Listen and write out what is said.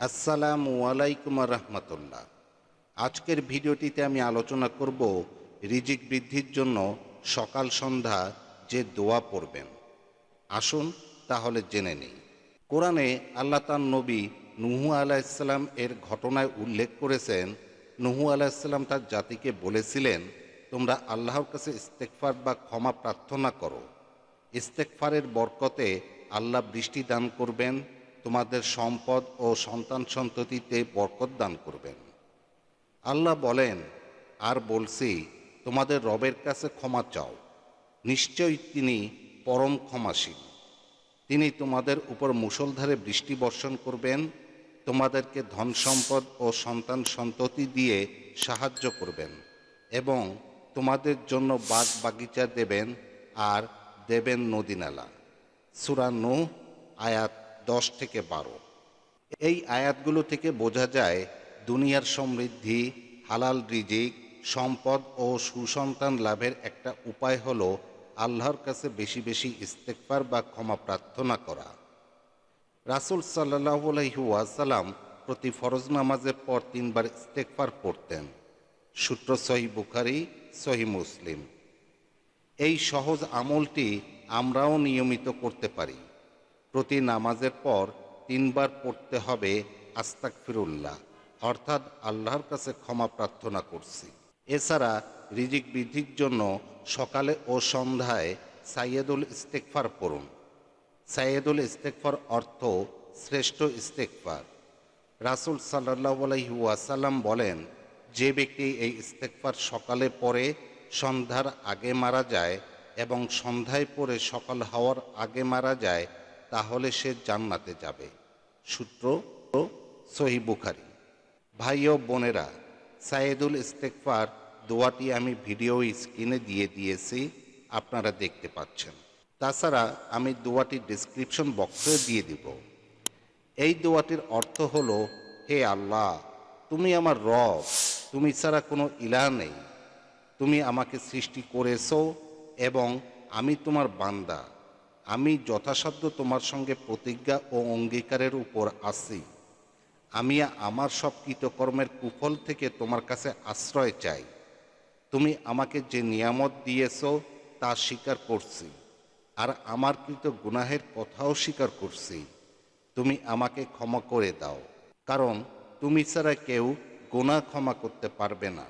আসসালামু আলাইকুম রহমতুল্লাহ। আজকের ভিডিওটিতে আমি আলোচনা করব রিজিক বৃদ্ধির জন্য সকাল সন্ধ্যা যে দোয়া পড়বেন। আসুন তাহলে জেনে নেই। কোরআনে আল্লাহ তার নবী নুহু আলাইসাল্লাম এর ঘটনায় উল্লেখ করেছেন। নুহু আলাইসাল্লাম তার জাতিকে বলেছিলেন, তোমরা আল্লাহর কাছে ইস্তেগফার বা ক্ষমা প্রার্থনা করো। ইস্তেগফারের বরকতে আল্লাহ বৃষ্টি দান করবেন, তোমাদের সম্পদ ও সন্তান সন্ততিতে বরকত দান করবেন। আল্লাহ বলেন, আর বলছি, তোমাদের রবের কাছে ক্ষমা চাও, নিশ্চয়ই তিনি পরম ক্ষমাশীল। তিনি তোমাদের উপর মুষলধারে বৃষ্টি বর্ষণ করবেন, তোমাদেরকে ধন সম্পদ ও সন্তান সন্ততি দিয়ে সাহায্য করবেন এবং তোমাদের জন্য বাগ বাগিচা দেবেন আর দেবেন নদীনালা। সূরা নূহ আয়াত 10 থেকে 12। এই আয়াতগুলো থেকে বোঝা যায় দুনিয়ার সমৃদ্ধি, হালাল রিজিক, সম্পদ ও সুসন্তান লাভের একটা উপায় হলো আল্লাহর কাছে বেশি বেশি ইস্তেগফার বা ক্ষমা প্রার্থনা করা। রাসূল সাল্লাল্লাহু আলাইহি ওয়াসাল্লাম প্রতি ফরজ নামাজের পর 3 বার ইস্তেগফার পড়তেন। সূত্র সহিহ বুখারী, সহিহ মুসলিম। এই সহজ আমলটি আমরাও নিয়মিত করতে পারি। প্রতি নামাজের পর 3 বার পড়তে হবে আস্তাগফিরুল্লাহ, অর্থাৎ আল্লাহর কাছে ক্ষমা প্রার্থনা করছি। এছাড়া রিজিক বৃদ্ধির জন্য সকালে ও সন্ধ্যায় সাইয়্যিদুল ইস্তেগফার পড়ুন। সাইয়্যিদুল ইস্তেগফার অর্থ শ্রেষ্ঠ ইস্তেগফার। রাসূল সাল্লাল্লাহু আলাইহি ওয়াসাল্লাম বলেন, যে ব্যক্তি এই ইস্তেগফার সকালে পড়ে সন্ধ্যার আগে মারা যায় এবং সন্ধ্যায় পড়ে সকাল হওয়ার আগে মারা যায়, তাহলে সে জান্নাতে যাবে। সূত্র সহিহ বুখারী। ভাই ও বোনেরা, সাইয়্যিদুল ইস্তেগফার দোয়াটি আমি ভিডিও স্ক্রিনে দিয়ে দিয়েছি, আপনারা দেখতে পাচ্ছেন। তাছাড়া আমি দোয়াটি ডেসক্রিপশন বক্সে দিয়ে দিব। এই দোয়াটির অর্থ হলো, হে আল্লাহ, তুমি আমার রব, তুমি ছাড়া কোনো ইলাহ নেই। তুমি আমাকে সৃষ্টি করেছো এবং আমি তোমার বান্দা। আমি যথাসাধ্য তোমার সঙ্গে প্রতিজ্ঞা ও অঙ্গীকারের উপর আছি। আমি আমার সব কৃতকর্মের কুফল থেকে তোমার কাছে আশ্রয় চাই। তুমি আমাকে যে নিয়ামত দিয়েছো তা স্বীকার করছি, আর আমার কৃত গুনাহের কথাও স্বীকার করছি। তুমি আমাকে ক্ষমা করে দাও, কারণ তুমি ছাড়া কেউ গুনাহ ক্ষমা করতে পারবে না।